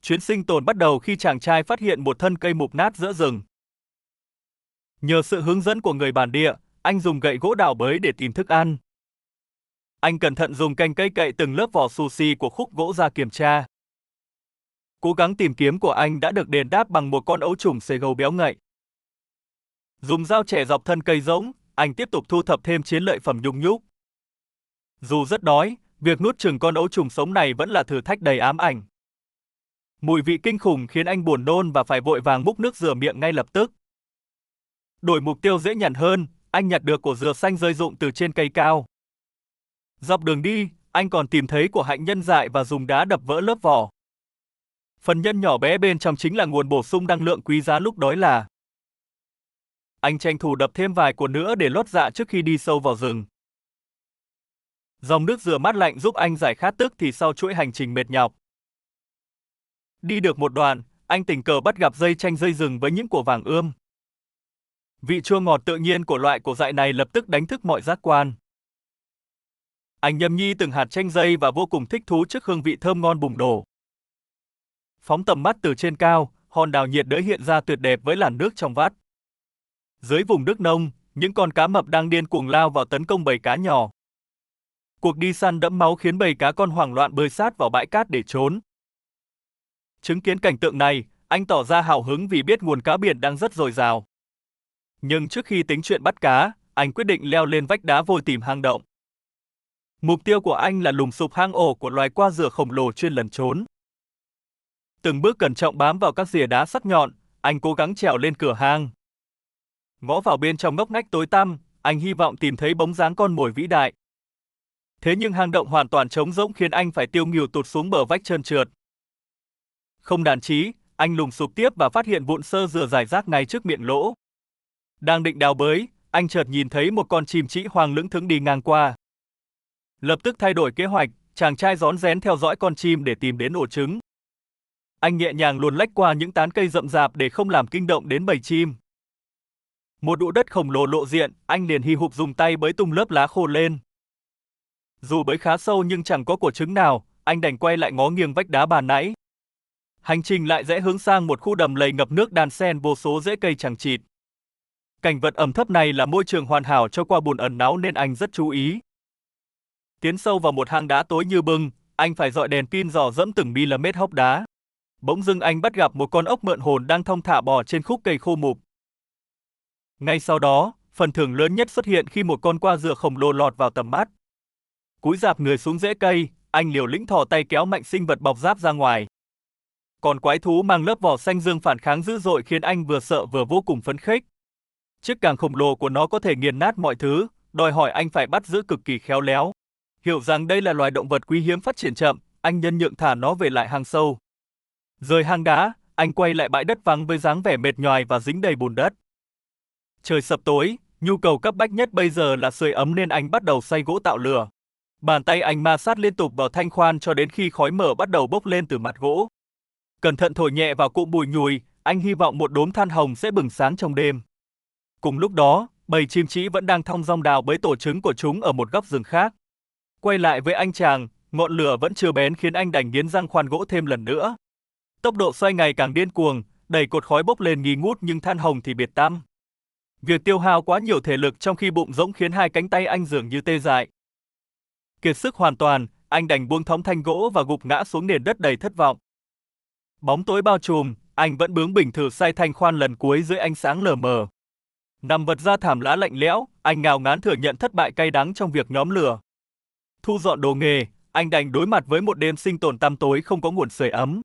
Chuyến sinh tồn bắt đầu khi chàng trai phát hiện một thân cây mục nát giữa rừng. Nhờ sự hướng dẫn của người bản địa, anh dùng gậy gỗ đào bới để tìm thức ăn. Anh cẩn thận dùng cành cây cậy từng lớp vỏ sushi của khúc gỗ ra kiểm tra. Cố gắng tìm kiếm của anh đã được đền đáp bằng một con ấu trùng xề gấu béo ngậy. Dùng dao chẻ dọc thân cây rỗng, anh tiếp tục thu thập thêm chiến lợi phẩm nhung nhúc. Dù rất đói, việc nuốt chửng con ấu trùng sống này vẫn là thử thách đầy ám ảnh. Mùi vị kinh khủng khiến anh buồn nôn và phải vội vàng múc nước rửa miệng ngay lập tức. Đổi mục tiêu dễ nhằn hơn, anh nhặt được cổ dừa xanh rơi rụng từ trên cây cao. Dọc đường đi, anh còn tìm thấy của hạnh nhân dại và dùng đá đập vỡ lớp vỏ. Phần nhân nhỏ bé bên trong chính là nguồn bổ sung năng lượng quý giá lúc đói là. Anh tranh thủ đập thêm vài của nữa để lót dạ trước khi đi sâu vào rừng. Dòng nước dừa mát lạnh giúp anh giải khát tức thì sau chuỗi hành trình mệt nhọc. Đi được một đoạn, anh tình cờ bắt gặp dây chanh dây rừng với những của vàng ươm. Vị chua ngọt tự nhiên của loại cổ dại này lập tức đánh thức mọi giác quan. Anh nhâm nhi từng hạt chanh dây và vô cùng thích thú trước hương vị thơm ngon bùng đổ. Phóng tầm mắt từ trên cao, hòn đảo nhiệt đới hiện ra tuyệt đẹp với làn nước trong vắt. Dưới vùng nước nông, những con cá mập đang điên cuồng lao vào tấn công bầy cá nhỏ. Cuộc đi săn đẫm máu khiến bầy cá con hoảng loạn bơi sát vào bãi cát để trốn. Chứng kiến cảnh tượng này, anh tỏ ra hào hứng vì biết nguồn cá biển đang rất dồi dào. Nhưng trước khi tính chuyện bắt cá, anh quyết định leo lên vách đá vôi tìm hang động. Mục tiêu của anh là lùng sụp hang ổ của loài qua dừa khổng lồ chuyên lẩn trốn. Từng bước cẩn trọng bám vào các rìa đá sắc nhọn, anh cố gắng trèo lên cửa hang. Ngó vào bên trong ngóc ngách tối tăm, anh hy vọng tìm thấy bóng dáng con mồi vĩ đại. Thế nhưng hang động hoàn toàn trống rỗng khiến anh phải tiêu nghỉu tụt xuống bờ vách trơn trượt. Không đàn chí, anh lùng sụp tiếp và phát hiện vụn sơ dừa rải rác ngay trước miệng lỗ. Đang định đào bới, anh chợt nhìn thấy một con chim trĩ hoang lững thững đi ngang qua. Lập tức thay đổi kế hoạch, chàng trai rón rén theo dõi con chim để tìm đến ổ trứng. Anh nhẹ nhàng luồn lách qua những tán cây rậm rạp để không làm kinh động đến bầy chim. Một ụ đất khổng lồ lộ diện, anh liền hì hục dùng tay bới tung lớp lá khô lên. Dù bới khá sâu nhưng chẳng có quả trứng nào, anh đành quay lại ngó nghiêng vách đá bàn nãy. Hành trình lại rẽ hướng sang một khu đầm lầy ngập nước đan xen vô số rễ cây chằng chịt. Cảnh vật ẩm thấp này là môi trường hoàn hảo cho qua bùn ẩn náu nên anh rất chú ý. Tiến sâu vào một hang đá tối như bưng, anh phải dọi đèn pin dò dẫm từng mm hốc đá. Bỗng dưng anh bắt gặp một con ốc mượn hồn đang thong thả bò trên khúc cây khô mục. Ngay sau đó, phần thưởng lớn nhất xuất hiện khi một con qua dừa khổng lồ lọt vào tầm mắt. Cúi rạp người xuống rễ cây, anh liều lĩnh thò tay kéo mạnh sinh vật bọc giáp ra ngoài. Còn quái thú mang lớp vỏ xanh dương phản kháng dữ dội khiến anh vừa sợ vừa vô cùng phấn khích. Chiếc càng khổng lồ của nó có thể nghiền nát mọi thứ, đòi hỏi anh phải bắt giữ cực kỳ khéo léo. Hiểu rằng đây là loài động vật quý hiếm phát triển chậm, anh nhân nhượng thả nó về lại hang sâu. Rời hang đá, anh quay lại bãi đất vắng với dáng vẻ mệt nhoài và dính đầy bùn đất. Trời sập tối, nhu cầu cấp bách nhất bây giờ là sưởi ấm nên anh bắt đầu xay gỗ tạo lửa. Bàn tay anh ma sát liên tục vào thanh khoan cho đến khi khói mờ bắt đầu bốc lên từ mặt gỗ. Cẩn thận thổi nhẹ vào cụm bùi nhùi, anh hy vọng một đốm than hồng sẽ bừng sáng trong đêm. Cùng lúc đó, bầy chim trĩ vẫn đang thong dong đào bới tổ trứng của chúng ở một góc rừng khác. Quay lại với anh chàng, ngọn lửa vẫn chưa bén khiến anh đành nghiến răng khoan gỗ thêm lần nữa. Tốc độ xoay ngày càng điên cuồng, đẩy cột khói bốc lên nghi ngút nhưng than hồng thì biệt tăm. Việc tiêu hao quá nhiều thể lực trong khi bụng rỗng khiến hai cánh tay anh dường như tê dại. Kiệt sức hoàn toàn, anh đành buông thõng thanh gỗ và gục ngã xuống nền đất đầy thất vọng. Bóng tối bao trùm, anh vẫn bướng bỉnh thử xay thanh khoan lần cuối dưới ánh sáng lờ mờ. Nằm vật ra thảm lá lạnh lẽo, anh ngao ngán thừa nhận thất bại cay đắng trong việc nhóm lửa. Thu dọn đồ nghề, anh đành đối mặt với một đêm sinh tồn tăm tối không có nguồn sưởi ấm.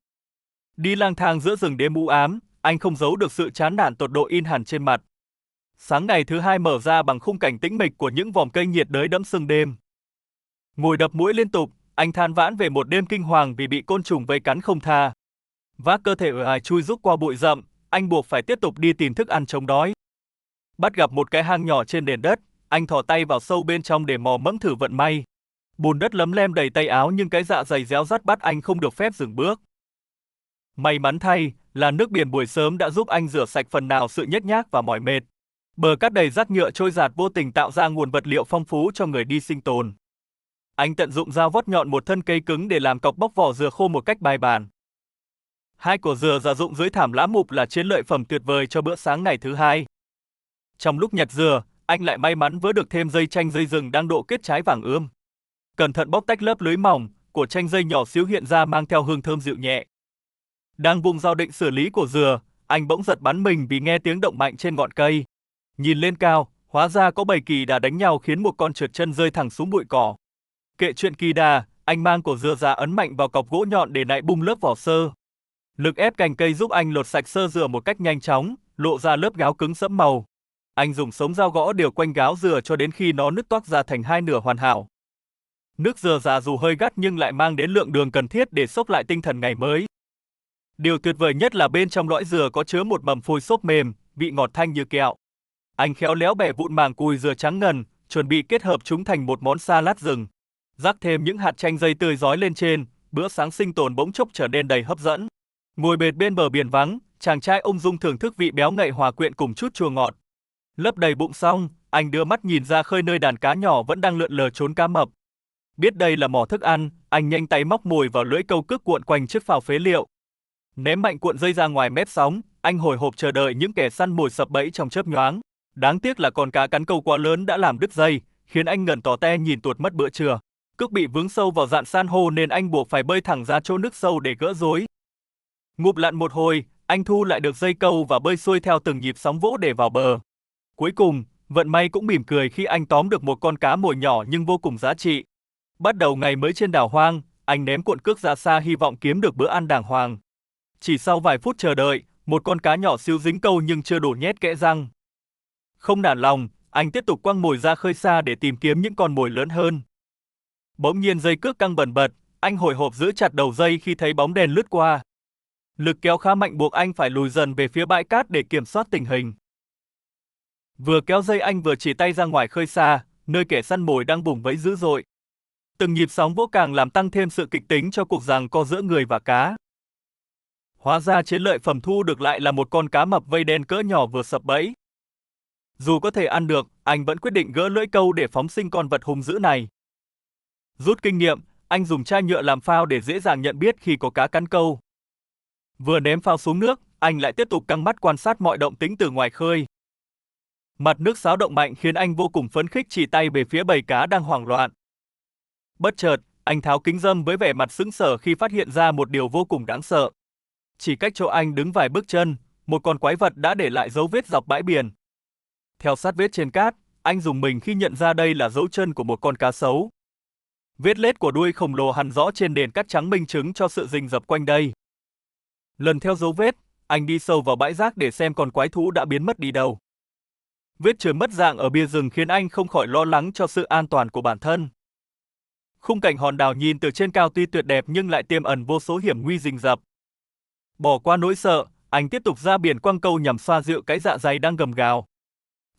Đi lang thang giữa rừng đêm u ám, anh không giấu được sự chán nản tột độ in hẳn trên mặt. Sáng ngày thứ hai mở ra bằng khung cảnh tĩnh mịch của những vòm cây nhiệt đới đẫm sương đêm. Ngồi đập mũi liên tục, anh than vãn về một đêm kinh hoàng vì bị côn trùng vây cắn không tha. Vác cơ thể uể oải chui rúc qua bụi rậm, anh buộc phải tiếp tục đi tìm thức ăn chống đói. Bắt gặp một cái hang nhỏ trên nền đất, anh thò tay vào sâu bên trong để mò mẫm thử vận may. Bùn đất lấm lem đầy tay áo nhưng cái dạ dày réo rắt bắt anh không được phép dừng bước. May mắn thay, là nước biển buổi sớm đã giúp anh rửa sạch phần nào sự nhếch nhác và mỏi mệt. Bờ cát đầy rác nhựa trôi dạt vô tình tạo ra nguồn vật liệu phong phú cho người đi sinh tồn. Anh tận dụng dao vót nhọn một thân cây cứng để làm cọc bóc vỏ dừa khô một cách bài bản. Hai quả dừa già rụng dưới thảm lá mục là chiến lợi phẩm tuyệt vời cho bữa sáng ngày thứ hai. Trong lúc nhặt dừa, anh lại may mắn vớ được thêm dây chanh dây rừng đang độ kết trái vàng ươm. Cẩn thận bóc tách lớp lưới mỏng, của chanh dây nhỏ xíu hiện ra mang theo hương thơm dịu nhẹ. Đang vùng dao định xử lý cổ dừa, anh bỗng giật bắn mình vì nghe tiếng động mạnh trên ngọn cây. Nhìn lên cao, hóa ra có bầy kỳ đà đánh nhau khiến một con trượt chân rơi thẳng xuống bụi cỏ. Kệ chuyện kỳ đà, anh mang cổ dừa ra ấn mạnh vào cọc gỗ nhọn để nại bung lớp vỏ sơ. Lực ép cành cây giúp anh lột sạch sơ dừa một cách nhanh chóng, lộ ra lớp gáo cứng sẫm màu. Anh dùng sống dao gõ đều quanh gáo dừa cho đến khi nó nứt toác ra thành hai nửa hoàn hảo. Nước dừa già dù hơi gắt nhưng lại mang đến lượng đường cần thiết để xốp lại tinh thần ngày mới. Điều tuyệt vời nhất là bên trong lõi dừa có chứa một mầm phôi xốp mềm, vị ngọt thanh như kẹo. Anh khéo léo bẻ vụn màng cùi dừa trắng ngần, chuẩn bị kết hợp chúng thành một món salad rừng. Rắc thêm những hạt chanh dây tươi rói lên trên, bữa sáng sinh tồn bỗng chốc trở nên đầy hấp dẫn. Ngồi bệt bên bờ biển vắng, chàng trai ung dung thưởng thức vị béo ngậy hòa quyện cùng chút chua ngọt. Lấp đầy bụng xong, anh đưa mắt nhìn ra khơi nơi đàn cá nhỏ vẫn đang lượn lờ trốn cá mập. Biết đây là mỏ thức ăn, anh nhanh tay móc mồi vào lưỡi câu cước cuộn quanh chiếc phao phế liệu. Ném mạnh cuộn dây ra ngoài mép sóng, anh hồi hộp chờ đợi những kẻ săn mồi sập bẫy trong chớp nhoáng. Đáng tiếc là con cá cắn câu quá lớn đã làm đứt dây, khiến anh ngẩn tò te nhìn tuột mất bữa trưa. Cước bị vướng sâu vào dạn san hô nên anh buộc phải bơi thẳng ra chỗ nước sâu để gỡ rối. Ngụp lặn một hồi, anh thu lại được dây câu và bơi xuôi theo từng nhịp sóng vỗ để vào bờ. Cuối cùng, vận may cũng mỉm cười khi anh tóm được một con cá mồi nhỏ nhưng vô cùng giá trị. Bắt đầu ngày mới trên đảo hoang, anh ném cuộn cước ra xa hy vọng kiếm được bữa ăn đàng hoàng. Chỉ sau vài phút chờ đợi, một con cá nhỏ xíu dính câu nhưng chưa đủ nhét kẽ răng. Không nản lòng, anh tiếp tục quăng mồi ra khơi xa để tìm kiếm những con mồi lớn hơn. Bỗng nhiên dây cước căng bần bật, anh hồi hộp giữ chặt đầu dây khi thấy bóng đèn lướt qua. Lực kéo khá mạnh buộc anh phải lùi dần về phía bãi cát để kiểm soát tình hình. Vừa kéo dây anh vừa chỉ tay ra ngoài khơi xa, nơi kẻ săn mồi đang vùng vẫy dữ dội. Từng nhịp sóng vỗ càng làm tăng thêm sự kịch tính cho cuộc giằng co giữa người và cá. Hóa ra chiến lợi phẩm thu được lại là một con cá mập vây đen cỡ nhỏ vừa sập bẫy. Dù có thể ăn được, anh vẫn quyết định gỡ lưỡi câu để phóng sinh con vật hung dữ này. Rút kinh nghiệm, anh dùng chai nhựa làm phao để dễ dàng nhận biết khi có cá cắn câu. Vừa ném phao xuống nước, anh lại tiếp tục căng mắt quan sát mọi động tĩnh từ ngoài khơi. Mặt nước xáo động mạnh khiến anh vô cùng phấn khích chỉ tay về phía bầy cá đang hoảng loạn. Bất chợt, anh tháo kính râm với vẻ mặt sững sờ khi phát hiện ra một điều vô cùng đáng sợ. Chỉ cách chỗ anh đứng vài bước chân, một con quái vật đã để lại dấu vết dọc bãi biển. Theo sát vết trên cát, anh rùng mình khi nhận ra đây là dấu chân của một con cá sấu. Vết lết của đuôi khổng lồ hằn rõ trên nền cát trắng minh chứng cho sự rình rập quanh đây. Lần theo dấu vết, anh đi sâu vào bãi rác để xem con quái thú đã biến mất đi đâu. Vết trườn mất dạng ở bìa rừng khiến anh không khỏi lo lắng cho sự an toàn của bản thân. Khung cảnh hòn đảo nhìn từ trên cao tuy tuyệt đẹp nhưng lại tiềm ẩn vô số hiểm nguy rình rập. Bỏ qua nỗi sợ, anh tiếp tục ra biển quăng câu nhằm xoa dịu cái dạ dày đang gầm gào.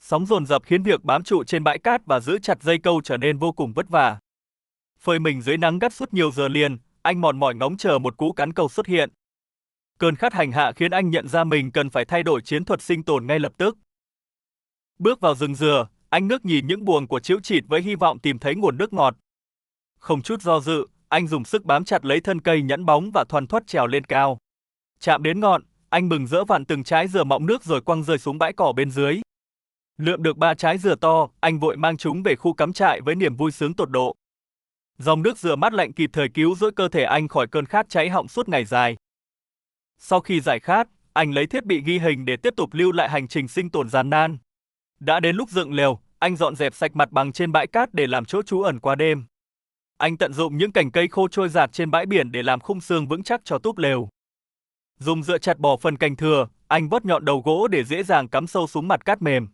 Sóng dồn dập khiến việc bám trụ trên bãi cát và giữ chặt dây câu trở nên vô cùng vất vả. Phơi mình dưới nắng gắt suốt nhiều giờ liền, anh mòn mỏi ngóng chờ một cú cắn câu xuất hiện. Cơn khát hành hạ khiến anh nhận ra mình cần phải thay đổi chiến thuật sinh tồn ngay lập tức. Bước vào rừng dừa, anh ngước nhìn những buồng của trĩu chịt với hy vọng tìm thấy nguồn nước ngọt. Không chút do dự, anh dùng sức bám chặt lấy thân cây nhẵn bóng và thoăn thoắt trèo lên cao. Chạm đến ngọn, anh mừng rỡ vặn từng trái dừa mọng nước rồi quăng rơi xuống bãi cỏ bên dưới. Lượm được 3 trái dừa to, anh vội mang chúng về khu cắm trại với niềm vui sướng tột độ. Dòng nước dừa mát lạnh kịp thời cứu rỗi cơ thể anh khỏi cơn khát cháy họng suốt ngày dài. Sau khi giải khát, anh lấy thiết bị ghi hình để tiếp tục lưu lại hành trình sinh tồn gian nan. Đã đến lúc dựng lều, anh dọn dẹp sạch mặt bằng trên bãi cát để làm chỗ trú ẩn qua đêm. Anh tận dụng những cành cây khô trôi rạt trên bãi biển để làm khung xương vững chắc cho túp lều. Dùng dựa chặt bỏ phần cành thừa, anh vót nhọn đầu gỗ để dễ dàng cắm sâu xuống mặt cát mềm.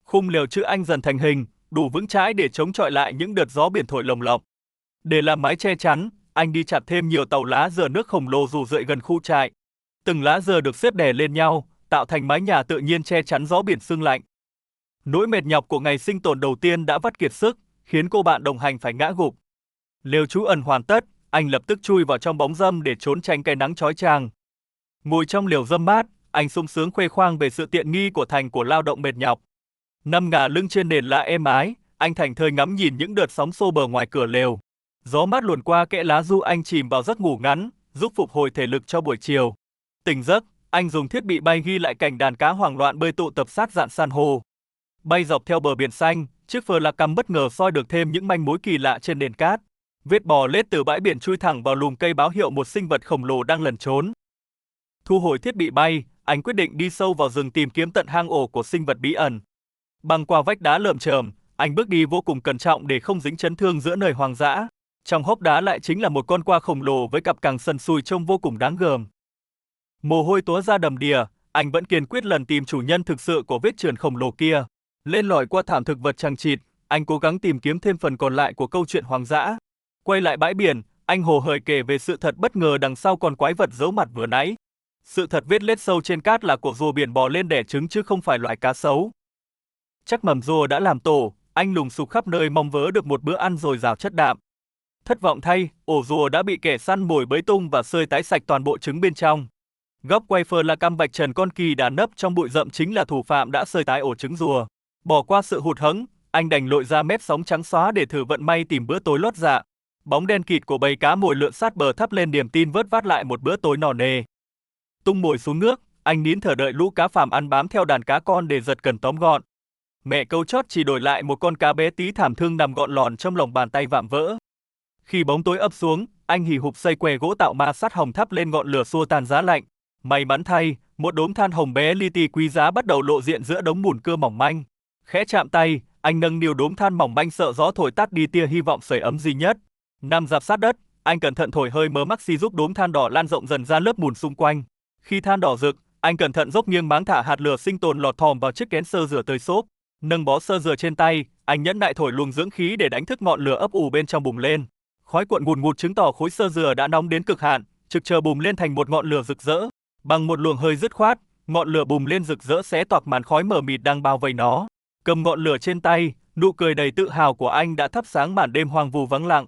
Khung lều chữ anh dần thành hình, đủ vững chãi để chống chọi lại những đợt gió biển thổi lồng lộng. Để làm mái che chắn, anh đi chặt thêm nhiều tàu lá dừa nước khổng lồ rủ rượi gần khu trại. Từng lá dừa được xếp đè lên nhau, tạo thành mái nhà tự nhiên che chắn gió biển sương lạnh. Nỗi mệt nhọc của ngày sinh tồn đầu tiên đã vắt kiệt sức, khiến cô bạn đồng hành phải ngã gục. Lều trú ẩn hoàn tất, anh lập tức chui vào trong bóng râm để trốn tránh cái nắng chói chang. Ngồi trong lều râm mát, anh sung sướng khoe khoang về sự tiện nghi của thành của lao động mệt nhọc. Nằm ngả lưng trên nền lá êm ái, anh thảnh thơi ngắm nhìn những đợt sóng xô bờ ngoài cửa lều. Gió mát luồn qua kẽ lá du anh chìm vào giấc ngủ ngắn, giúp phục hồi thể lực cho buổi chiều. Tỉnh giấc, anh dùng thiết bị bay ghi lại cảnh đàn cá hoảng loạn bơi tụ tập sát dạn san hô. Bay dọc theo bờ biển xanh, chiếc flycam bất ngờ soi được thêm những manh mối kỳ lạ trên nền cát. Vết bò lết từ bãi biển chui thẳng vào lùm cây báo hiệu một sinh vật khổng lồ đang lẩn trốn. Thu hồi thiết bị bay, anh quyết định đi sâu vào rừng tìm kiếm tận hang ổ của sinh vật bí ẩn. Băng qua vách đá lởm chởm, anh bước đi vô cùng cẩn trọng để không dính chấn thương giữa nơi hoang dã. Trong hốc đá lại chính là một con quạ khổng lồ với cặp càng sần sùi trông vô cùng đáng gờm. Mồ hôi túa ra đầm đìa, anh vẫn kiên quyết lần tìm chủ nhân thực sự của vết trườn khổng lồ kia. Lên lỏi qua thảm thực vật chằng chịt, anh cố gắng tìm kiếm thêm phần còn lại của câu chuyện hoang dã. Quay lại bãi biển, anh hồ hởi kể về sự thật bất ngờ đằng sau con quái vật giấu mặt vừa nãy. Sự thật vết lết sâu trên cát là của rùa biển bò lên đẻ trứng chứ không phải loại cá sấu. Chắc mầm rùa đã làm tổ, anh lùng sục khắp nơi mong vớ được một bữa ăn dồi dào chất đạm. Thất vọng thay, ổ rùa đã bị kẻ săn mồi bới tung và xơi tái sạch toàn bộ trứng bên trong. Góc quay flycam vạch trần con kỳ đàn nấp trong bụi rậm chính là thủ phạm đã xơi tái ổ trứng rùa. Bỏ qua sự hụt hẫng, anh đành lội ra mép sóng trắng xóa để thử vận may tìm bữa tối lót dạ. Bóng đen kịt của bầy cá mồi lượn sát bờ thắp lên niềm tin vớt vát lại một bữa tối no nê. Tung mồi xuống nước, anh nín thở đợi lũ cá phàm ăn bám theo đàn cá con để giật cần tóm gọn. Mẹ câu chót chỉ đổi lại một con cá bé tí thảm thương nằm gọn lòn trong lòng bàn tay vạm vỡ. Khi bóng tối ập xuống, anh hì hục xây què gỗ tạo ma sát hồng thắp lên ngọn lửa xua tan giá lạnh. May mắn thay, một đốm than hồng bé li ti quý giá bắt đầu lộ diện giữa đống mùn cưa mỏng manh. Khẽ chạm tay, anh nâng niu đốm than mỏng manh sợ gió thổi tắt đi tia hy vọng sưởi ấm duy nhất. Nằm rạp sát đất, anh cẩn thận thổi hơi mớ maxi giúp đốm than đỏ lan rộng dần ra lớp mùn xung quanh. Khi than đỏ rực, anh cẩn thận dốc nghiêng máng thả hạt lửa sinh tồn lọt thòm vào chiếc kén sơ rửa tơi xốp. Nâng bó sơ dừa trên tay, anh nhẫn nại thổi luồng dưỡng khí để đánh thức ngọn lửa ấp ủ bên trong bùng lên. Khói cuộn ngùn ngụt chứng tỏ khối sơ dừa đã nóng đến cực hạn, trực chờ bùng lên thành một ngọn lửa rực rỡ. Bằng một luồng hơi dứt khoát, ngọn lửa bùng lên rực rỡ xé toạc màn khói mờ mịt đang bao vây nó. Cầm ngọn lửa trên tay, nụ cười đầy tự hào của anh đã thắp sáng màn đêm hoang vu vắng lặng.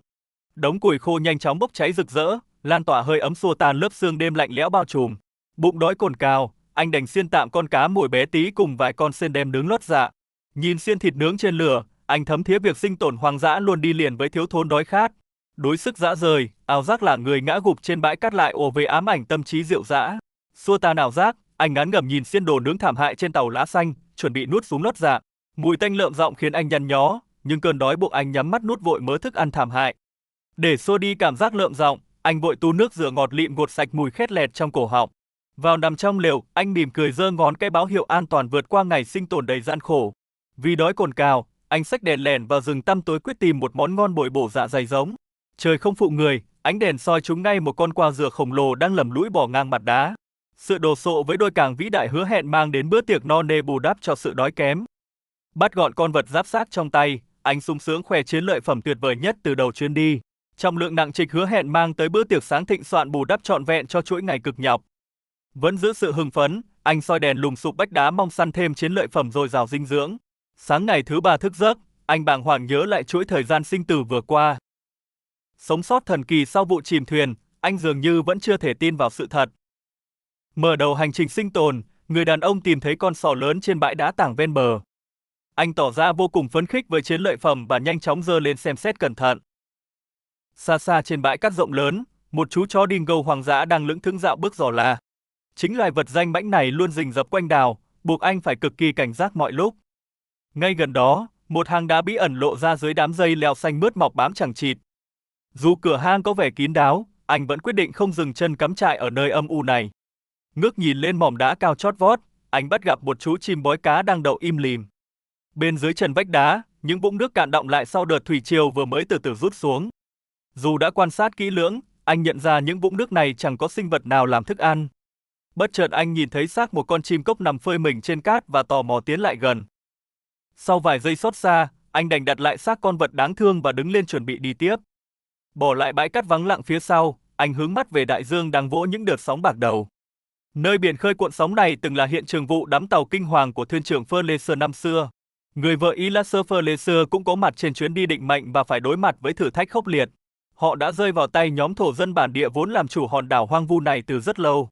Đống củi khô nhanh chóng bốc cháy rực rỡ, lan tỏa hơi ấm xua tan lớp sương đêm lạnh lẽo bao trùm. Bụng đói cồn cào, anh đành xiên tạm con cá mồi bé tí cùng vài con sên đem nướng lót dạ. Nhìn xiên thịt nướng trên lửa, anh thấm thía việc sinh tồn hoang dã luôn đi liền với thiếu thốn đói khát. Đuối sức dã rời, ảo giác là người ngã gục trên bãi cát lại ùa về ám ảnh tâm trí rượu dã. Xua tan ảo giác, anh ngán ngẩm nhìn xiên đồ nướng thảm hại trên tàu lá xanh, chuẩn bị nuốt xuống lót dạ. Mùi tanh lợm giọng khiến anh nhăn nhó, nhưng cơn đói buộc anh nhắm mắt nuốt vội mớ thức ăn thảm hại. Để xua đi cảm giác lợm giọng, anh vội tu nước rửa ngọt lịm gột sạch mùi khét lẹt trong cổ họng. Vào nằm trong lều, anh mỉm cười giơ ngón cái báo hiệu an toàn vượt qua ngày sinh tồn đầy gian khổ. Vì đói cồn cào, anh xách đèn lẻn vào rừng tăm tối quyết tìm một món ngon bồi bổ dạ dày giống. Trời không phụ người, ánh đèn soi trúng ngay một con quạ dừa khổng lồ đang lầm lũi bò ngang mặt đá. Sự đồ sộ với đôi càng vĩ đại hứa hẹn mang đến bữa tiệc no nê bù đắp cho sự đói kém. Bắt gọn con vật giáp xác trong tay, anh sung sướng khoe chiến lợi phẩm tuyệt vời nhất từ đầu chuyến đi. Trọng lượng nặng trịch hứa hẹn mang tới bữa tiệc sáng thịnh soạn bù đắp trọn vẹn cho chuỗi ngày cực nhọc. Vẫn giữ sự hưng phấn, anh soi đèn lùng sụp vách đá mong săn thêm chiến lợi phẩm dồi dào dinh dưỡng. Sáng ngày thứ 3 thức giấc, anh bàng hoàng nhớ lại chuỗi thời gian sinh tử vừa qua. Sống sót thần kỳ sau vụ chìm thuyền, anh dường như vẫn chưa thể tin vào sự thật. Mở đầu hành trình sinh tồn, người đàn ông tìm thấy con sò lớn trên bãi đá tảng ven bờ. Anh tỏ ra vô cùng phấn khích với chiến lợi phẩm và nhanh chóng giơ lên xem xét cẩn thận. Xa xa trên bãi cát rộng lớn, một chú chó dingo hoang dã đang lững thững dạo bước dò la. Chính loài vật danh mãnh này luôn rình rập quanh đào, buộc anh phải cực kỳ cảnh giác mọi lúc. Ngay gần đó, một hang đá bí ẩn lộ ra dưới đám dây leo xanh mướt mọc bám chằng chịt. Dù cửa hang có vẻ kín đáo, anh vẫn quyết định không dừng chân cắm trại ở nơi âm u này. Ngước nhìn lên mỏm đá cao chót vót, anh bắt gặp một chú chim bói cá đang đậu im lìm. Bên dưới chân vách đá, những vũng nước cạn đọng lại sau đợt thủy triều vừa mới từ từ rút xuống. Dù đã quan sát kỹ lưỡng, anh nhận ra những vũng nước này chẳng có sinh vật nào làm thức ăn. Bất chợt anh nhìn thấy xác một con chim cốc nằm phơi mình trên cát và tò mò tiến lại gần. Sau vài giây xót xa, anh đành đặt lại xác con vật đáng thương và đứng lên chuẩn bị đi tiếp. Bỏ lại bãi cát vắng lặng phía sau, anh hướng mắt về đại dương đang vỗ những đợt sóng bạc đầu. Nơi biển khơi cuộn sóng này từng là hiện trường vụ đắm tàu kinh hoàng của thuyền trưởng Fletcher năm xưa. Người vợ Elias Fletcher cũng có mặt trên chuyến đi định mệnh và phải đối mặt với thử thách khốc liệt. Họ đã rơi vào tay nhóm thổ dân bản địa vốn làm chủ hòn đảo hoang vu này từ rất lâu.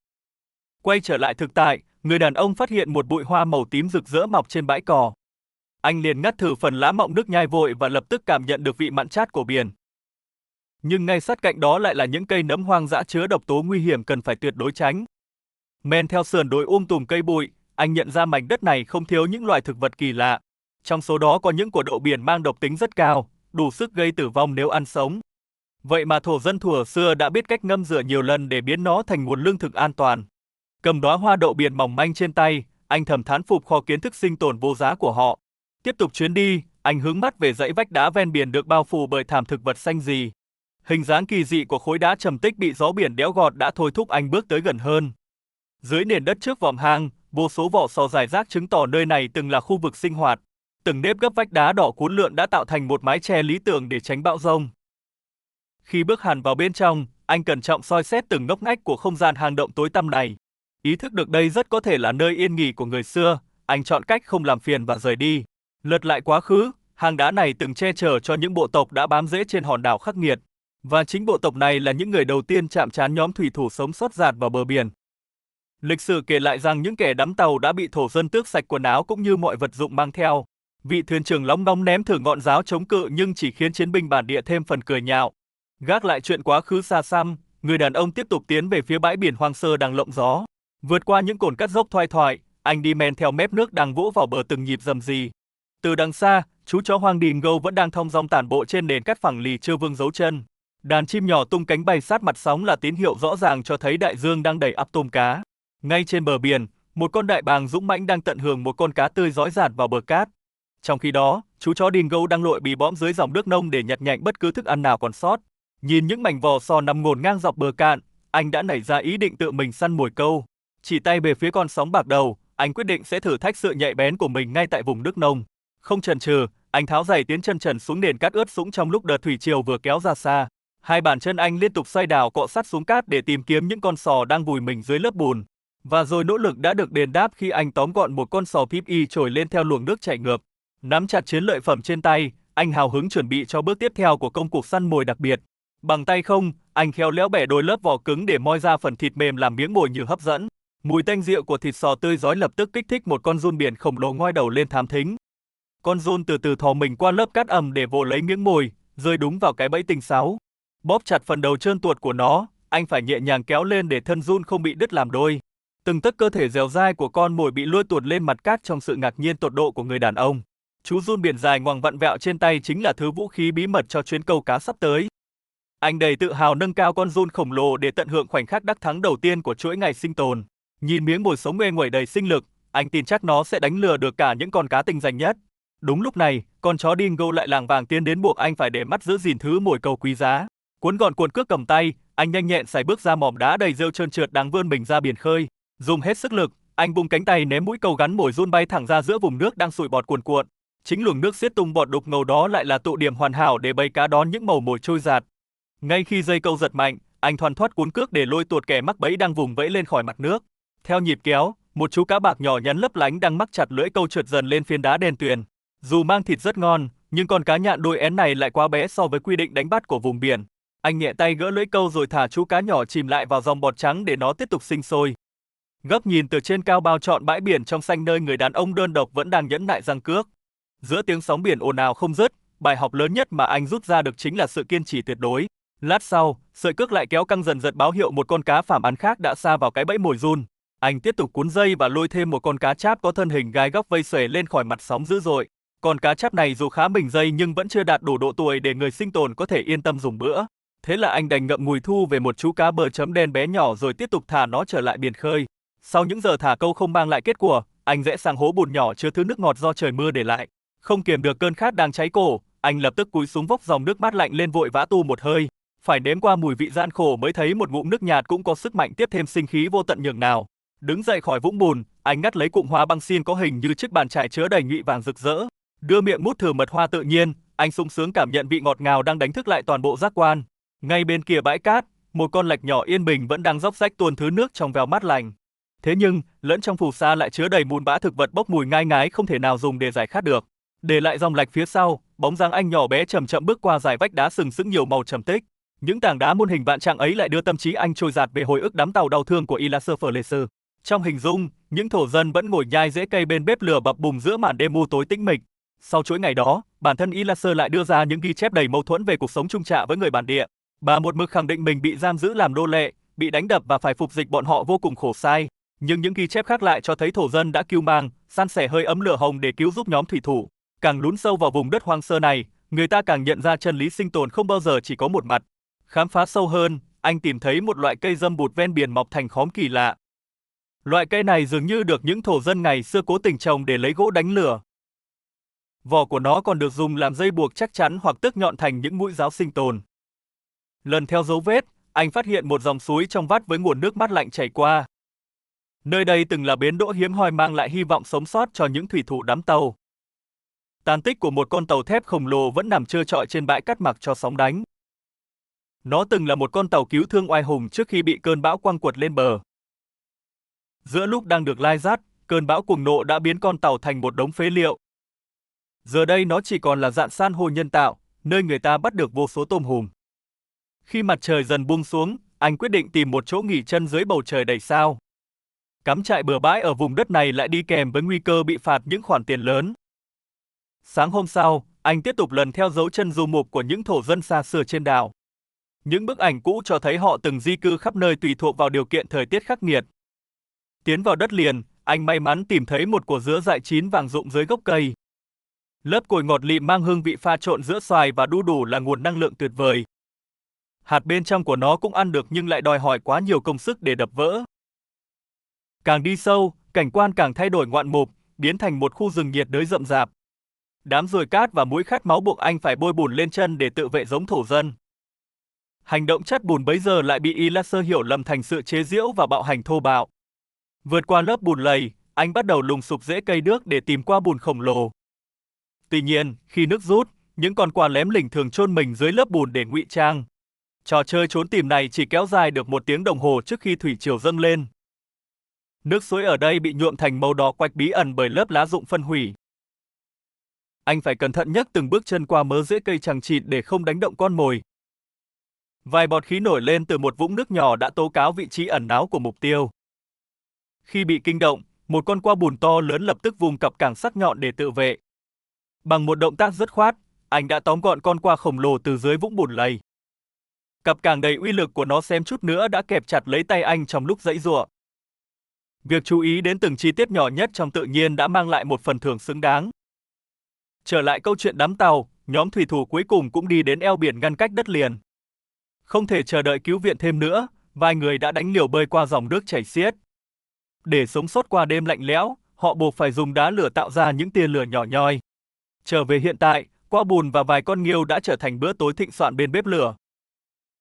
Quay trở lại thực tại, người đàn ông phát hiện một bụi hoa màu tím rực rỡ mọc trên bãi cỏ. Anh liền ngắt thử phần lá mọng nước nhai vội và lập tức cảm nhận được vị mặn chát của biển. Nhưng ngay sát cạnh đó lại là những cây nấm hoang dã chứa độc tố nguy hiểm cần phải tuyệt đối tránh. Men theo sườn đồi tùm cây bụi, anh nhận ra mảnh đất này không thiếu những loài thực vật kỳ lạ. Trong số đó có những của đậu biển mang độc tính rất cao, đủ sức gây tử vong nếu ăn sống. Vậy mà thổ dân thuở xưa đã biết cách ngâm rửa nhiều lần để biến nó thành nguồn lương thực an toàn. Cầm đóa hoa đậu biển mỏng manh trên tay, anh thầm thán phục kho kiến thức sinh tồn vô giá của họ. Tiếp tục chuyến đi, anh hướng mắt về dãy vách đá ven biển được bao phủ bởi thảm thực vật xanh rì. Hình dáng kỳ dị của khối đá trầm tích bị gió biển đẽo gọt đã thôi thúc anh bước tới gần hơn. Dưới nền đất trước vòm hang, vô số vỏ sò rải rác chứng tỏ nơi này từng là khu vực sinh hoạt. Từng nếp gấp vách đá đỏ cuốn lượn đã tạo thành một mái che lý tưởng để tránh bão giông. Khi bước hẳn vào bên trong, anh cẩn trọng soi xét từng ngóc ngách của không gian hang động tối tăm này. Ý thức được đây rất có thể là nơi yên nghỉ của người xưa, anh chọn cách không làm phiền và rời đi. Lật lại quá khứ, hang đá này từng che chở cho những bộ tộc đã bám rễ trên hòn đảo khắc nghiệt. Và chính bộ tộc này là những người đầu tiên chạm trán nhóm thủy thủ sống sót dạt vào bờ biển. Lịch sử kể lại rằng những kẻ đắm tàu đã bị thổ dân tước sạch quần áo cũng như mọi vật dụng mang theo. Vị thuyền trưởng lóng ngóng ném thử ngọn giáo chống cự nhưng chỉ khiến chiến binh bản địa thêm phần cười nhạo. Gác lại chuyện quá khứ xa xăm, người đàn ông tiếp tục tiến về phía bãi biển hoang sơ đang lộng gió. Vượt qua những cồn cát dốc thoai thoải, anh đi men theo mép nước đang vỗ vào bờ từng nhịp rầm rì. Từ đằng xa, chú chó hoang Dingo vẫn đang thong dong tản bộ trên nền cát phẳng lì chưa vương dấu chân. Đàn chim nhỏ tung cánh bay sát mặt sóng là tín hiệu rõ ràng cho thấy đại dương đang đầy ắp tôm cá. Ngay trên bờ biển, một con đại bàng dũng mãnh đang tận hưởng một con cá tươi rói rạt vào bờ cát. Trong khi đó, chú chó Dingo đang lội bì bõm dưới dòng nước nông để nhặt nhạnh bất cứ thức ăn nào còn sót. Nhìn những mảnh vỏ sò nằm ngổn ngang dọc bờ cạn, anh đã nảy ra ý định tự mình săn mồi câu. Chỉ tay về phía con sóng bạc đầu, anh quyết định sẽ thử thách sự nhạy bén của mình ngay tại vùng nước nông. Không chần chừ, anh tháo giày tiến chân trần xuống nền cát ướt sũng trong lúc đợt thủy triều vừa kéo ra xa. Hai bàn chân anh liên tục xoay đảo cọ sát xuống cát để tìm kiếm những con sò đang vùi mình dưới lớp bùn. Và rồi nỗ lực đã được đền đáp khi anh tóm gọn một con sò píp y trồi lên theo luồng nước chảy ngược. Nắm chặt chiến lợi phẩm trên tay, anh hào hứng chuẩn bị cho bước tiếp theo của công cuộc săn mồi đặc biệt. Bằng tay không, anh khéo léo bẻ đôi lớp vỏ cứng để moi ra phần thịt mềm làm miếng mồi nhử hấp dẫn. Mùi tanh rượu của thịt sò tươi rói lập tức kích thích một con giun biển khổng lồ ngoi đầu lên thám thính. Con giun từ từ thò mình qua lớp cát ẩm để vồ lấy miếng mồi, rơi đúng vào cái bẫy tinh sáo. Bóp chặt phần đầu trơn tuột của nó, anh phải nhẹ nhàng kéo lên để thân giun không bị đứt làm đôi. Từng tấc cơ thể dẻo dai của con mồi bị lôi tuột lên mặt cát trong sự ngạc nhiên tột độ của người đàn ông. Chú giun biển dài ngoằng vặn vẹo trên tay chính là thứ vũ khí bí mật cho chuyến câu cá sắp tới. Anh đầy tự hào nâng cao con giun khổng lồ để tận hưởng khoảnh khắc đắc thắng đầu tiên của chuỗi ngày sinh tồn. Nhìn miếng mồi sống nguê nguẩy đầy sinh lực, anh tin chắc nó sẽ đánh lừa được cả những con cá tinh danh nhất. Đúng lúc này, con chó Dingo lại lảng vảng tiến đến buộc anh phải để mắt giữ gìn thứ mồi câu quý giá. Cuốn gọn cuộn cước cầm tay, anh nhanh nhẹn sải bước ra mỏm đá đầy rêu trơn trượt đang vươn mình ra biển khơi. Dùng hết sức lực, anh vung cánh tay ném mũi câu gắn mồi giun bay thẳng ra giữa vùng nước đang sủi bọt cuồn cuộn. Chính luồng nước xiết tung bọt đục ngầu đó lại là tụ điểm hoàn hảo để bầy cá đón những mẩu mồi trôi dạt. Ngay khi dây câu giật mạnh, anh thoăn thoắt cuốn cước để lôi tuột kẻ mắc bẫy đang vùng vẫy lên khỏi mặt nước. Theo nhịp kéo, một chú cá bạc nhỏ nhắn lấp lánh đang mắc chặt lưỡi câu trượt dần lên phiến đá đen tuyền. Dù mang thịt rất ngon, nhưng con cá nhạn đuôi én này lại quá bé so với quy định đánh bắt của vùng biển. Anh nhẹ tay gỡ lưỡi câu rồi thả chú cá nhỏ chìm lại vào dòng bọt trắng để nó tiếp tục sinh sôi. Góc nhìn từ trên cao bao trọn bãi biển trong xanh nơi người đàn ông đơn độc vẫn đang nhẫn nại giăng cước. Giữa tiếng sóng biển ồn ào không dứt, bài học lớn nhất mà anh rút ra được chính là sự kiên trì tuyệt đối. Lát sau, sợi cước lại kéo căng dần giật báo hiệu một con cá phàm ăn khác đã sa vào cái bẫy mồi giun. Anh tiếp tục cuốn dây và lôi thêm một con cá cháp có thân hình gai góc vây xuể lên khỏi mặt sóng dữ dội. Con cá cháp này dù khá mình dây nhưng vẫn chưa đạt đủ độ tuổi để người sinh tồn có thể yên tâm dùng bữa. Thế là anh đành ngậm ngùi thu về một chú cá bờ chấm đen bé nhỏ rồi tiếp tục thả nó trở lại biển khơi. Sau những giờ thả câu không mang lại kết quả, anh rẽ sang hố bùn nhỏ chứa thứ nước ngọt do trời mưa để lại. Không kiềm được cơn khát đang cháy cổ, anh lập tức cúi xuống vốc dòng nước mát lạnh lên vội vã tu một hơi. Phải nếm qua mùi vị gian khổ mới thấy một ngụm nước nhạt cũng có sức mạnh tiếp thêm sinh khí vô tận nhường nào. Đứng dậy khỏi vũng bùn, anh ngắt lấy cụm hoa băng xiên có hình như chiếc bàn chải chứa đầy nhụy vàng rực rỡ. Đưa miệng mút thử mật hoa tự nhiên, anh sung sướng cảm nhận vị ngọt ngào đang đánh thức lại toàn bộ giác quan. Ngay bên kia bãi cát, một con lạch nhỏ yên bình vẫn đang róc rách tuôn thứ nước trong veo mát lành. Thế nhưng, lẫn trong phù sa lại chứa đầy mùn bã thực vật bốc mùi ngai ngái không thể nào dùng để giải khát được. Để lại dòng lạch phía sau, bóng dáng anh nhỏ bé chậm chậm bước qua dải vách đá sừng sững nhiều màu trầm tích. Những tảng đá muôn hình vạn trạng ấy lại đưa tâm trí anh trôi dạt về hồi ức đắm tàu đau thương của Ilaserfleser. Trong hình dung, những thổ dân vẫn ngồi nhai rễ cây bên bếp lửa bập bùng giữa màn đêm u tối tĩnh mịch. Sau chuỗi ngày đó, bản thân Ilaser lại đưa ra những ghi chép đầy mâu thuẫn về cuộc sống chung trạ với người bản địa. Bà một mực khẳng định mình bị giam giữ làm nô lệ, bị đánh đập và phải phục dịch bọn họ vô cùng khổ sai. Nhưng những ghi chép khác lại cho thấy thổ dân đã cưu mang, san sẻ hơi ấm lửa hồng để cứu giúp nhóm thủy thủ. Càng lún sâu vào vùng đất hoang sơ này, người ta càng nhận ra chân lý sinh tồn không bao giờ chỉ có một mặt. Khám phá sâu hơn, anh tìm thấy một loại cây dâm bụt ven biển mọc thành khóm kỳ lạ. Loại cây này dường như được những thổ dân ngày xưa cố tình trồng để lấy gỗ đánh lửa. Vỏ của nó còn được dùng làm dây buộc chắc chắn hoặc tước nhọn thành những mũi giáo sinh tồn. Lần theo dấu vết, anh phát hiện một dòng suối trong vắt với nguồn nước mát lạnh chảy qua. Nơi đây từng là bến đỗ hiếm hoi mang lại hy vọng sống sót cho những thủy thủ đắm tàu. Tàn tích của một con tàu thép khổng lồ vẫn nằm trơ trọi trên bãi cát mặc cho sóng đánh. Nó từng là một con tàu cứu thương oai hùng trước khi bị cơn bão quăng quật lên bờ. Giữa lúc đang được lai dắt, cơn bão cuồng nộ đã biến con tàu thành một đống phế liệu. Giờ đây nó chỉ còn là rạn san hô nhân tạo, nơi người ta bắt được vô số tôm hùm. Khi mặt trời dần buông xuống, anh quyết định tìm một chỗ nghỉ chân dưới bầu trời đầy sao. Cắm trại bừa bãi ở vùng đất này lại đi kèm với nguy cơ bị phạt những khoản tiền lớn. Sáng hôm sau, anh tiếp tục lần theo dấu chân du mục của những thổ dân xa xưa trên đảo. Những bức ảnh cũ cho thấy họ từng di cư khắp nơi tùy thuộc vào điều kiện thời tiết khắc nghiệt. Tiến vào đất liền, anh may mắn tìm thấy một quả dứa dại chín vàng rụng dưới gốc cây. Lớp cồi ngọt lịm mang hương vị pha trộn giữa xoài và đu đủ là nguồn năng lượng tuyệt vời. Hạt bên trong của nó cũng ăn được nhưng lại đòi hỏi quá nhiều công sức để đập vỡ. Càng đi sâu, cảnh quan càng thay đổi ngoạn mục, biến thành một khu rừng nhiệt đới rậm rạp. Đám ruồi cát và muỗi khát máu buộc anh phải bôi bùn lên chân để tự vệ giống thổ dân. Hành động chất bùn bấy giờ lại bị Elaser hiểu lầm thành sự chế giễu và bạo hành thô bạo. Vượt qua lớp bùn lầy, anh bắt đầu lùng sục rễ cây đước để tìm qua bùn khổng lồ. Tuy nhiên, khi nước rút, những con quạ lém lỉnh thường chôn mình dưới lớp bùn để ngụy trang. Trò chơi trốn tìm này chỉ kéo dài được 1 tiếng đồng hồ trước khi thủy triều dâng lên. Nước suối ở đây bị nhuộm thành màu đỏ quạch bí ẩn bởi lớp lá rụng phân hủy. Anh phải cẩn thận nhấc từng bước chân qua mớ rễ cây chằng chịt để không đánh động con mồi. Vài bọt khí nổi lên từ một vũng nước nhỏ đã tố cáo vị trí ẩn náu của mục tiêu. Khi bị kinh động, một con quạ bùn to lớn lập tức vùng cặp cảng sắc nhọn để tự vệ. Bằng một động tác dứt khoát, anh đã tóm gọn con quạ khổng lồ từ dưới vũng bùn lầy. Cặp cảng đầy uy lực của nó xém chút nữa đã kẹp chặt lấy tay anh trong lúc giãy giụa. Việc chú ý đến từng chi tiết nhỏ nhất trong tự nhiên đã mang lại một phần thưởng xứng đáng. Trở lại câu chuyện đắm tàu, nhóm thủy thủ cuối cùng cũng đi đến eo biển ngăn cách đất liền. Không thể chờ đợi cứu viện thêm nữa, vài người đã đánh liều bơi qua dòng nước chảy xiết. Để sống sót qua đêm lạnh lẽo, họ buộc phải dùng đá lửa tạo ra những tia lửa nhỏ nhoi. Trở về hiện tại, quạ bùn và vài con nghêu đã trở thành bữa tối thịnh soạn bên bếp lửa.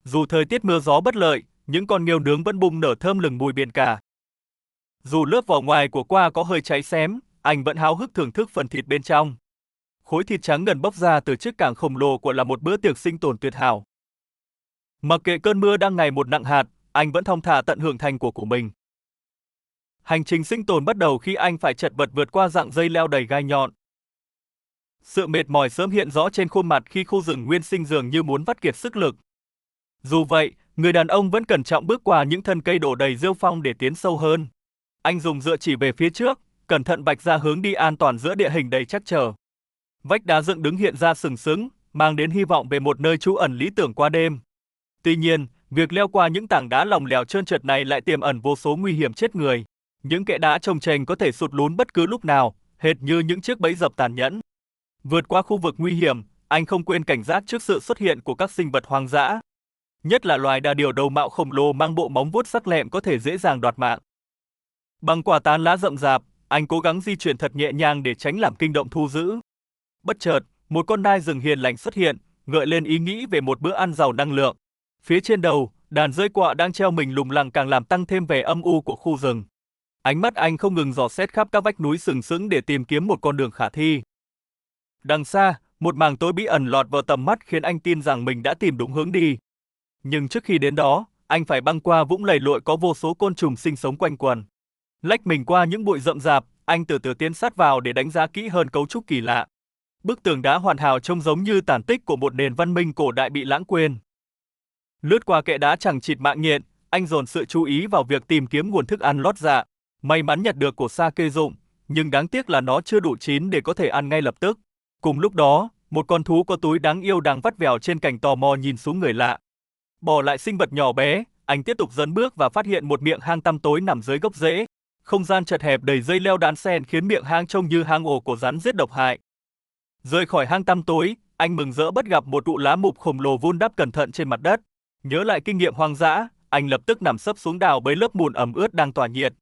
Dù thời tiết mưa gió bất lợi, những con nghêu nướng vẫn bung nở thơm lừng mùi biển cả. Dù lớp vỏ ngoài của quạ có hơi cháy xém, anh vẫn háo hức thưởng thức phần thịt bên trong. Khối thịt trắng ngần bốc ra từ chiếc cảng khổng lồ của là một bữa tiệc sinh tồn tuyệt hảo. Mặc kệ cơn mưa đang ngày một nặng hạt, anh vẫn thong thả tận hưởng thành của mình. Hành trình sinh tồn bắt đầu khi anh phải chật vật vượt qua rặng dây leo đầy gai nhọn. Sự mệt mỏi sớm hiện rõ trên khuôn mặt khi khu rừng nguyên sinh dường như muốn vắt kiệt sức lực. Dù vậy, người đàn ông vẫn cẩn trọng bước qua những thân cây đổ đầy rêu phong để tiến sâu hơn. Anh dùng dựa chỉ về phía trước, cẩn thận vạch ra hướng đi an toàn giữa địa hình đầy trắc trở. Vách đá dựng đứng hiện ra sừng sững, mang đến hy vọng về một nơi trú ẩn lý tưởng qua đêm. Tuy nhiên, việc leo qua những tảng đá lỏng lẻo trơn trượt này lại tiềm ẩn vô số nguy hiểm chết người. Những kẽ đá chồng chênh có thể sụt lún bất cứ lúc nào, hệt như những chiếc bẫy dập tàn nhẫn. Vượt qua khu vực nguy hiểm, anh không quên cảnh giác trước sự xuất hiện của các sinh vật hoang dã. Nhất là loài đà điểu đầu mạo khổng lồ mang bộ móng vuốt sắc lẹm có thể dễ dàng đoạt mạng. Bằng quả tán lá rậm rạp, anh cố gắng di chuyển thật nhẹ nhàng để tránh làm kinh động thu dữ. Bất chợt, một con nai rừng hiền lành xuất hiện, gợi lên ý nghĩ về một bữa ăn giàu năng lượng. Phía trên đầu, đàn dơi quạ đang treo mình lủng lẳng càng làm tăng thêm vẻ âm u của khu rừng. Ánh mắt anh không ngừng dò xét khắp các vách núi sừng sững để tìm kiếm một con đường khả thi. Đằng xa, một mảng tối bí ẩn lọt vào tầm mắt khiến anh tin rằng mình đã tìm đúng hướng đi. Nhưng trước khi đến đó, anh phải băng qua vũng lầy lội có vô số côn trùng sinh sống quanh quần. Lách mình qua những bụi rậm rạp, anh từ từ tiến sát vào để đánh giá kỹ hơn cấu trúc kỳ lạ. Bức tường đá hoàn hảo trông giống như tàn tích của một nền văn minh cổ đại bị lãng quên. Lướt qua kẽ đá chẳng chịt mạng nhện, anh dồn sự chú ý vào việc tìm kiếm nguồn thức ăn lót dạ. May mắn nhặt được cổ sa kê dụng, nhưng đáng tiếc là nó chưa đủ chín để có thể ăn ngay lập tức. Cùng lúc đó, một con thú có túi đáng yêu đang vắt vẻo trên cành tò mò nhìn xuống người lạ. Bỏ lại sinh vật nhỏ bé, anh tiếp tục dấn bước và phát hiện một miệng hang tăm tối nằm dưới gốc rễ. Không gian chật hẹp đầy dây leo đan xen khiến miệng hang trông như hang ổ của rắn giết độc hại. Rời khỏi hang tăm tối, anh mừng rỡ bắt gặp một tụ lá mục khổng lồ vun đắp cẩn thận trên mặt đất. Nhớ lại kinh nghiệm hoang dã, anh lập tức nằm sấp xuống đào bới lớp bùn ẩm ướt đang tỏa nhiệt.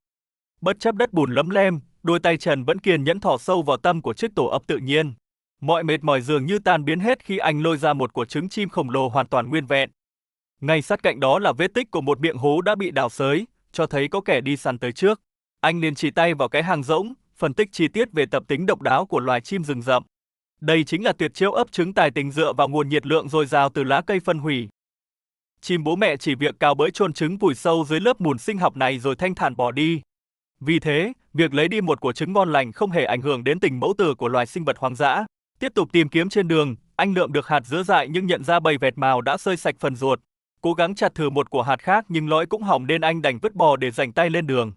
Bất chấp đất bùn lấm lem, đôi tay trần vẫn kiên nhẫn thò sâu vào tâm của chiếc tổ ấp tự nhiên. Mọi mệt mỏi dường như tan biến hết khi anh lôi ra một quả trứng chim khổng lồ hoàn toàn nguyên vẹn. Ngay sát cạnh đó là vết tích của một miệng hố đã bị đào xới, cho thấy có kẻ đi săn tới trước. Anh liền chỉ tay vào cái hang rỗng, phân tích chi tiết về tập tính độc đáo của loài chim rừng rậm. Đây chính là tuyệt chiêu ấp trứng tài tình dựa vào nguồn nhiệt lượng dồi dào từ lá cây phân hủy. Chim bố mẹ chỉ việc cào bới chôn trứng vùi sâu dưới lớp bùn sinh học này rồi thanh thản bỏ đi. Vì thế, việc lấy đi một quả trứng ngon lành không hề ảnh hưởng đến tình mẫu tử của loài sinh vật hoang dã. Tiếp tục tìm kiếm trên đường, anh lượm được hạt dứa dại nhưng nhận ra bầy vẹt mào đã xơi sạch phần ruột. Cố gắng chặt thử một quả hạt khác nhưng lõi cũng hỏng nên anh đành vứt bỏ để rảnh tay lên đường.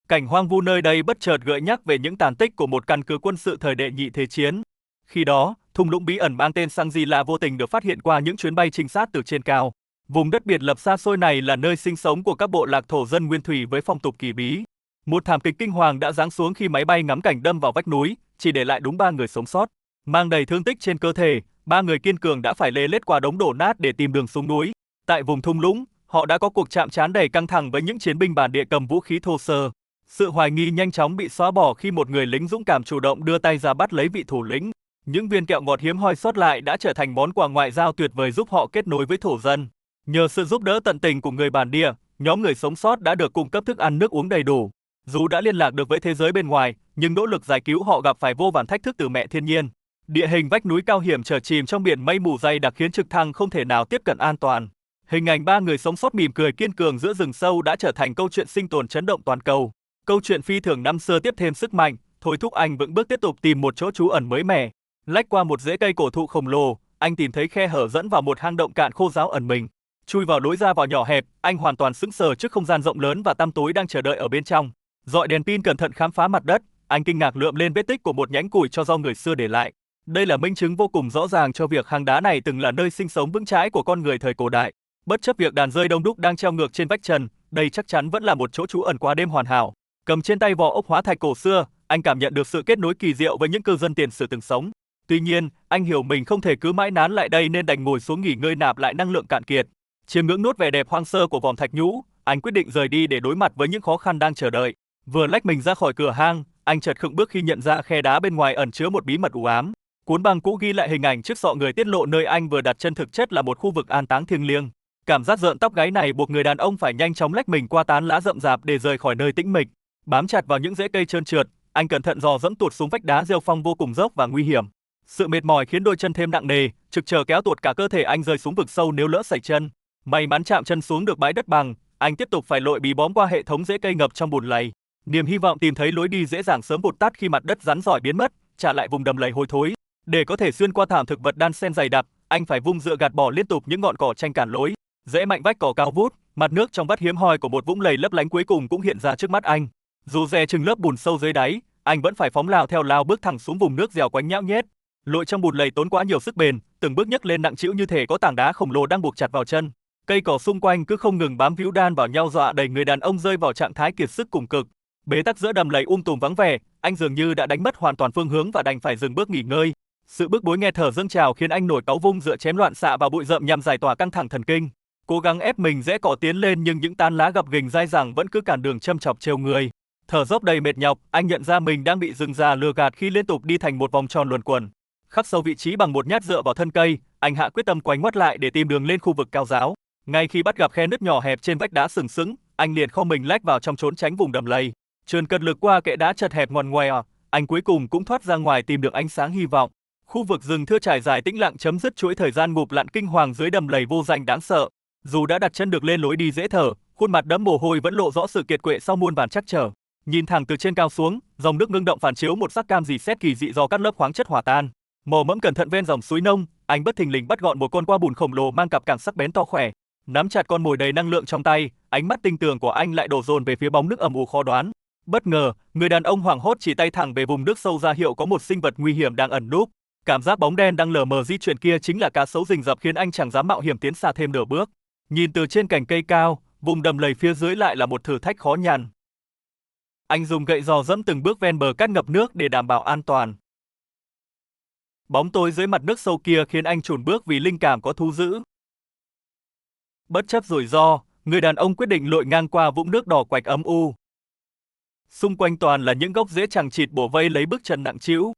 Cảnh hoang vu nơi đây bất chợt gợi nhắc về những tàn tích của một căn cứ quân sự thời đệ nhị thế chiến. Khi đó, thung lũng bí ẩn mang tên Shangri-La vô tình được phát hiện qua những chuyến bay trinh sát từ trên cao. Vùng đất biệt lập xa xôi này là nơi sinh sống của các bộ lạc thổ dân nguyên thủy với phong tục kỳ bí. Một thảm kịch kinh hoàng đã giáng xuống khi máy bay ngắm cảnh đâm vào vách núi, chỉ để lại đúng 3 người sống sót. Mang đầy thương tích trên cơ thể, 3 người kiên cường đã phải lê lết qua đống đổ nát để tìm đường xuống núi. Tại vùng thung lũng, họ đã có cuộc chạm trán đầy căng thẳng với những chiến binh bản địa cầm vũ khí thô sơ. Sự hoài nghi nhanh chóng bị xóa bỏ khi một người lính dũng cảm chủ động đưa tay ra bắt lấy vị thủ lĩnh. Những viên kẹo ngọt hiếm hoi sót lại đã trở thành món quà ngoại giao tuyệt vời giúp họ kết nối với thổ dân. Nhờ sự giúp đỡ tận tình của người bản địa, nhóm người sống sót đã được cung cấp thức ăn nước uống đầy đủ. Dù đã liên lạc được với thế giới bên ngoài, nhưng nỗ lực giải cứu họ gặp phải vô vàn thách thức từ mẹ thiên nhiên. Địa hình vách núi cao hiểm trở chìm trong biển mây mù dày đặc khiến trực thăng không thể nào tiếp cận an toàn. Hình ảnh 3 người sống sót mỉm cười kiên cường giữa rừng sâu đã trở thành câu chuyện sinh tồn chấn động toàn cầu. Câu chuyện phi thường năm xưa tiếp thêm sức mạnh, thôi thúc anh vững bước tiếp tục tìm một chỗ trú ẩn mới mẻ. Lách qua một rễ cây cổ thụ khổng lồ, anh tìm thấy khe hở dẫn vào một hang động cạn khô ráo ẩn mình. Chui vào lối ra vào nhỏ hẹp, anh hoàn toàn sững sờ trước không gian rộng lớn và tăm tối đang chờ đợi ở bên trong. Dọi đèn pin cẩn thận khám phá mặt đất, anh kinh ngạc lượm lên vết tích của một nhánh củi cho do người xưa để lại. Đây là minh chứng vô cùng rõ ràng cho việc hang đá này từng là nơi sinh sống vững chãi của con người thời cổ đại. Bất chấp việc đàn dơi đông đúc đang treo ngược trên vách trần, đây chắc chắn vẫn là một chỗ trú ẩn qua đêm hoàn hảo. Cầm trên tay vỏ ốc hóa thạch cổ xưa, anh cảm nhận được sự kết nối kỳ diệu với những cư dân tiền sử từng sống. Tuy nhiên, anh hiểu mình không thể cứ mãi nán lại đây nên đành ngồi xuống nghỉ ngơi nạp lại năng lượng cạn kiệt. Chiêm ngưỡng nốt vẻ đẹp hoang sơ của vòm thạch nhũ, anh quyết định rời đi để đối mặt với những khó khăn đang chờ đợi. Vừa lách mình ra khỏi cửa hang, anh chợt khựng bước khi nhận ra khe đá bên ngoài ẩn chứa một bí mật u ám. Cuốn băng cũ ghi lại hình ảnh chiếc sọ người tiết lộ nơi anh vừa đặt chân thực chất là một khu vực an táng thiêng liêng. Cảm giác rợn tóc gáy này buộc người đàn ông phải nhanh chóng lách mình qua tán lá rậm rạp để rời khỏi nơi tĩnh mịch. Bám chặt vào những rễ cây trơn trượt, anh cẩn thận dò dẫm tuột xuống vách đá rêu phong vô cùng dốc và nguy hiểm. Sự mệt mỏi khiến đôi chân thêm nặng nề, trực chờ kéo tuột cả cơ thể anh rơi xuống vực sâu nếu lỡ sẩy chân. May mắn chạm chân xuống được bãi đất bằng, anh tiếp tục phải lội bí bóm qua hệ thống rễ cây ngập trong bùn lầy. Niềm hy vọng tìm thấy lối đi dễ dàng sớm vụt tắt khi mặt đất rắn rỏi biến mất, trả lại vùng đầm lầy hôi thối. Để có thể xuyên qua thảm thực vật đan xen dày đặc, anh phải vung dựa gạt bỏ liên tục những ngọn cỏ tranh cản lối. Rẽ mạnh vách cỏ cao vút, mặt nước trong vắt hiếm hoi của một vũng lầy lấp lánh cuối cùng cũng hiện ra trước mắt anh. Dù dè chừng lớp bùn sâu dưới đáy, anh vẫn phải phóng lao theo lao bước thẳng xuống vùng nước dẻo quánh nhão nhét. Lội trong bùn lầy tốn quá nhiều sức bền, từng bước nhấc lên nặng trĩu như thể có tảng đá khổng lồ đang buộc chặt vào chân. Cây cỏ xung quanh cứ không ngừng bám víu đan vào nhau dọa đẩy người đàn ông rơi vào trạng thái kiệt sức cùng cực. Bế tắc giữa đầm lầy tùm vắng vẻ, anh dường như đã đánh mất hoàn toàn phương hướng và đành phải dừng bước nghỉ ngơi. Sự bức bối nghe thở dâng trào khiến anh nổi cáu vung dựa chém loạn xạ vào bụi rậm nhằm giải tỏa căng thẳng thần kinh. Cố gắng ép mình rẽ cỏ tiến lên nhưng những tán lá gập ghềnh dai dẳng vẫn cứ cản đường châm chọc trêu người. Thở dốc đầy mệt nhọc, anh nhận ra mình đang bị rừng già lừa gạt khi liên tục đi thành một vòng tròn luẩn quẩn. Khắc sâu vị trí bằng một nhát dựa vào thân cây, anh hạ quyết tâm quay ngoắt lại để tìm đường lên khu vực cao ráo. Ngay khi bắt gặp khe nứt nhỏ hẹp trên vách đá sừng sững, anh liền kho mình lách vào trong trốn tránh vùng đầm lầy. Trườn cật lực qua kẽ đá chật hẹp ngoằn ngoèo, anh cuối cùng cũng thoát ra ngoài tìm được ánh sáng hy vọng. Khu vực rừng thưa trải dài tĩnh lặng chấm dứt chuỗi thời gian ngụp lặn kinh hoàng dưới đầm lầy vô danh đáng sợ. Dù đã đặt chân được lên lối đi dễ thở, khuôn mặt đẫm mồ hôi vẫn lộ rõ sự kiệt quệ sau muôn vàn trắc trở. Nhìn thẳng từ trên cao xuống, dòng nước ngưng động phản chiếu một sắc cam rỉ sét kỳ dị do các lớp khoáng chất hòa tan. Mò mẫm cẩn thận ven dòng suối nông, anh bất thình lình bắt gọn một con qua bùn khổng lồ mang cặp càng sắc bén to khỏe. Nắm chặt con mồi đầy năng lượng trong tay, ánh mắt tinh tường của anh lại đổ dồn về phía bóng nước âm u khó đoán. Bất ngờ, người đàn ông hoảng hốt chỉ tay thẳng về vùng nước sâu ra hiệu có một sinh vật nguy hiểm đang ẩn núp. Cảm giác bóng đen đang lờ mờ di chuyển kia chính là cá sấu rình rập khiến anh chẳng dám mạo hiểm tiến xa thêm nửa bước. Nhìn từ trên cành cây cao, vùng đầm lầy phía dưới lại là một thử thách khó nhằn. Anh dùng gậy giò dẫm từng bước ven bờ cát ngập nước để đảm bảo an toàn. Bóng tối dưới mặt nước sâu kia khiến anh chùn bước vì linh cảm có thú dữ. Bất chấp rủi ro, người đàn ông quyết định lội ngang qua vũng nước đỏ quạch âm u. Xung quanh toàn là những gốc rễ chằng chịt bổ vây lấy bước chân nặng trĩu.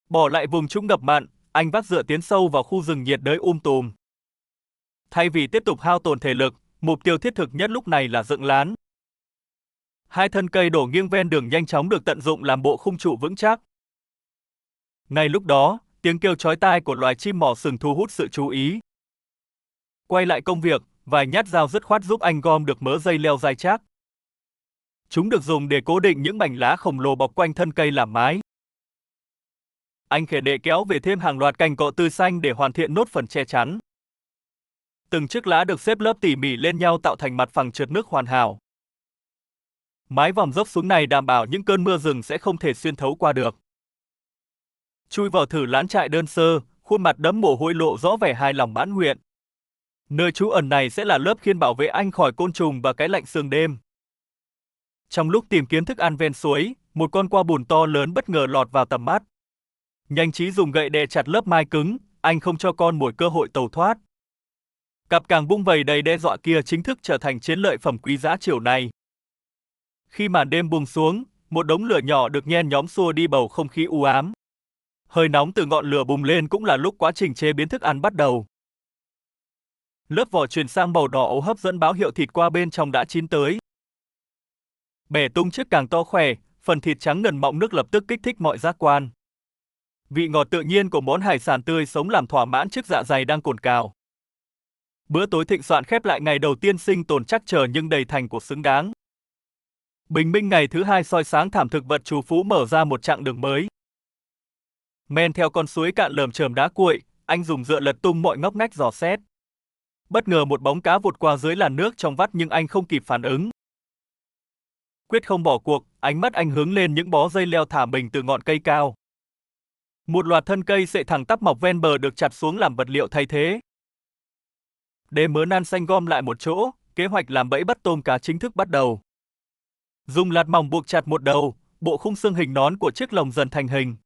Bỏ lại vùng trũng ngập mặn, anh vác dựa tiến sâu vào khu rừng nhiệt đới tùm. Thay vì tiếp tục hao tổn thể lực, mục tiêu thiết thực nhất lúc này là dựng lán. Hai thân cây đổ nghiêng ven đường nhanh chóng được tận dụng làm bộ khung trụ vững chắc. Ngay lúc đó, tiếng kêu chói tai của loài chim mỏ sừng thu hút sự chú ý. Quay lại công việc, vài nhát dao dứt khoát giúp anh gom được mớ dây leo dai chắc. Chúng được dùng để cố định những mảnh lá khổng lồ bọc quanh thân cây làm mái. Anh khẽ đệ kéo về thêm hàng loạt cành cọ tươi xanh để hoàn thiện nốt phần che chắn. Từng chiếc lá được xếp lớp tỉ mỉ lên nhau tạo thành mặt phẳng trượt nước hoàn hảo. Mái vòm dốc xuống này đảm bảo những cơn mưa rừng sẽ không thể xuyên thấu qua được. Chui vào thử lán trại đơn sơ, khuôn mặt đẫm mồ hôi lộ rõ vẻ hài lòng mãn nguyện. Nơi trú ẩn này sẽ là lớp khiên bảo vệ anh khỏi côn trùng và cái lạnh sương đêm. Trong lúc tìm kiếm thức ăn ven suối, một con qua bùn to lớn bất ngờ lọt vào tầm mắt. Nhanh trí dùng gậy đè chặt lớp mai cứng, anh không cho con mồi cơ hội tẩu thoát. Cặp càng bung vầy đầy đe dọa kia chính thức trở thành chiến lợi phẩm quý giá chiều nay. Khi màn đêm buông xuống, một đống lửa nhỏ được nhen nhóm xua đi bầu không khí u ám. Hơi nóng từ ngọn lửa bùng lên cũng là lúc quá trình chế biến thức ăn bắt đầu. Lớp vỏ chuyển sang màu đỏ ấu hấp dẫn báo hiệu thịt qua bên trong đã chín tới. Bẻ tung chiếc càng to khỏe, phần thịt trắng ngần mọng nước lập tức kích thích mọi giác quan. Vị ngọt tự nhiên của món hải sản tươi sống làm thỏa mãn chiếc dạ dày đang cồn cào. Bữa tối thịnh soạn khép lại ngày đầu tiên sinh tồn trắc trở nhưng đầy thành của xứng đáng. Bình minh ngày thứ hai soi sáng thảm thực vật trù phú mở ra một chặng đường mới. Men theo con suối cạn lởm chởm đá cuội, anh dùng dựa lật tung mọi ngóc ngách dò xét. Bất ngờ một bóng cá vụt qua dưới làn nước trong vắt nhưng anh không kịp phản ứng. Quyết không bỏ cuộc, ánh mắt anh hướng lên những bó dây leo thả mình từ ngọn cây cao. Một loạt thân cây sệ thẳng tắp mọc ven bờ được chặt xuống làm vật liệu thay thế. Để mớ nan xanh gom lại một chỗ, kế hoạch làm bẫy bắt tôm cá chính thức bắt đầu. Dùng lạt mỏng buộc chặt một đầu, bộ khung xương hình nón của chiếc lồng dần thành hình.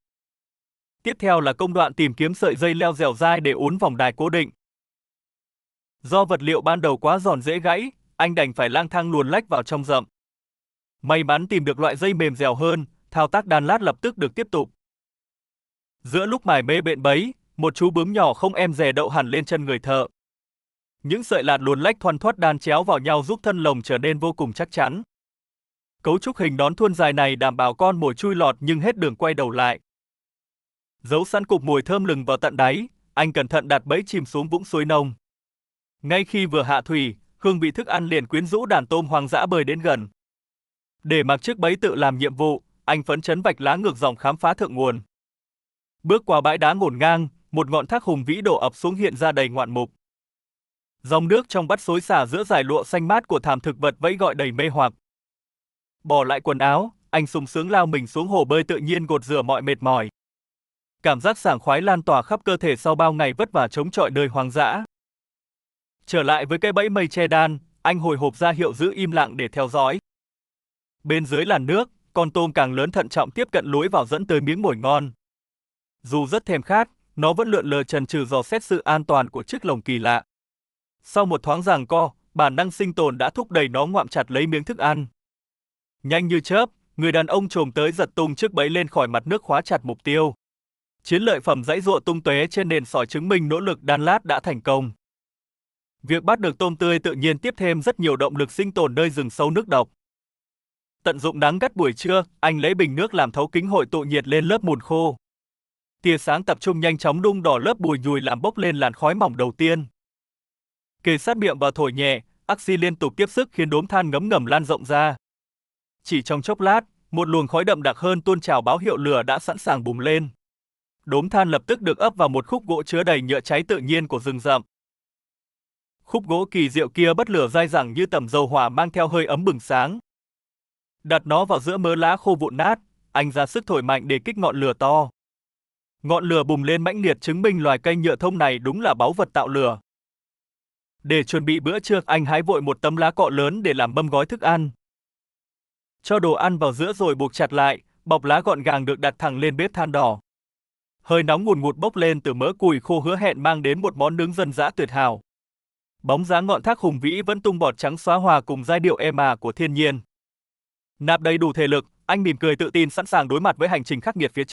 Tiếp theo là công đoạn tìm kiếm sợi dây leo dẻo dai để uốn vòng đài cố định. Do vật liệu ban đầu quá giòn dễ gãy, anh đành phải lang thang luồn lách vào trong rậm. May mắn tìm được loại dây mềm dẻo hơn, thao tác đan lát lập tức được tiếp tục. Giữa lúc mải mê bện bẫy, một chú bướm nhỏ không em dè đậu hẳn lên chân người thợ. Những sợi lạt luồn lách thoăn thoắt đan chéo vào nhau giúp thân lồng trở nên vô cùng chắc chắn. Cấu trúc hình nón thuôn dài này đảm bảo con mồi chui lọt nhưng hết đường quay đầu lại. Giấu sẵn cục mồi thơm lừng vào tận đáy, anh cẩn thận đặt bẫy chìm xuống vũng suối nông. Ngay khi vừa hạ thủy, hương vị thức ăn liền quyến rũ đàn tôm hoang dã bơi đến gần. Để mặc chiếc bẫy tự làm nhiệm vụ, anh phấn chấn vạch lá ngược dòng khám phá thượng nguồn. Bước qua bãi đá ngổn ngang, một ngọn thác hùng vĩ đổ ập xuống hiện ra đầy ngoạn mục. Dòng nước trong vắt xối xả giữa dải lụa xanh mát của thảm thực vật vẫy gọi đầy mê hoặc. Bỏ lại quần áo, anh sung sướng lao mình xuống hồ bơi tự nhiên gột rửa mọi mệt mỏi. Cảm giác sảng khoái lan tỏa khắp cơ thể sau bao ngày vất vả chống chọi nơi hoang dã. Trở lại với cái bẫy mây che đan, anh hồi hộp ra hiệu giữ im lặng để theo dõi. Bên dưới làn nước, con tôm càng lớn thận trọng tiếp cận lối vào dẫn tới miếng mồi ngon. Dù rất thèm khát, nó vẫn lượn lờ chần chừ dò xét sự an toàn của chiếc lồng kỳ lạ. Sau một thoáng giằng co, bản năng sinh tồn đã thúc đẩy nó ngoạm chặt lấy miếng thức ăn. Nhanh như chớp, người đàn ông chồm tới giật tung chiếc bẫy lên khỏi mặt nước khóa chặt mục tiêu. Chiến lợi phẩm giãy giụa tung tóe trên nền sỏi chứng minh nỗ lực đan lát đã thành công. Việc bắt được tôm tươi tự nhiên tiếp thêm rất nhiều động lực sinh tồn nơi rừng sâu nước độc. Tận dụng nắng gắt buổi trưa, anh lấy bình nước làm thấu kính hội tụ nhiệt lên lớp mùn khô. Tia sáng tập trung nhanh chóng đun đỏ lớp bùi nhùi làm bốc lên làn khói mỏng đầu tiên. Kề sát miệng và thổi nhẹ, axi liên tục tiếp sức khiến đốm than ngấm ngầm lan rộng ra. Chỉ trong chốc lát, một luồng khói đậm đặc hơn tuôn trào báo hiệu lửa đã sẵn sàng bùng lên. Đốm than lập tức được ấp vào một khúc gỗ chứa đầy nhựa cháy tự nhiên của rừng rậm. Khúc gỗ kỳ diệu kia bất lửa dai dẳng như tẩm dầu hỏa mang theo hơi ấm bừng sáng. Đặt nó vào giữa mớ lá khô vụn nát, anh ra sức thổi mạnh để kích ngọn lửa to. Ngọn lửa bùng lên mãnh liệt chứng minh loài cây nhựa thông này đúng là báu vật tạo lửa. Để chuẩn bị bữa trưa, anh hái vội một tấm lá cọ lớn để làm mâm gói thức ăn. cho đồ ăn vào giữa rồi buộc chặt lại, bọc lá gọn gàng được đặt thẳng lên bếp than đỏ. Hơi nóng ngùn ngụt bốc lên từ mỡ cùi khô hứa hẹn mang đến một món nướng dân dã tuyệt hảo. Bóng dáng ngọn thác hùng vĩ vẫn tung bọt trắng xóa hòa cùng giai điệu êm ả của thiên nhiên. Nạp đầy đủ thể lực, anh mỉm cười tự tin sẵn sàng đối mặt với hành trình khắc nghiệt phía trước.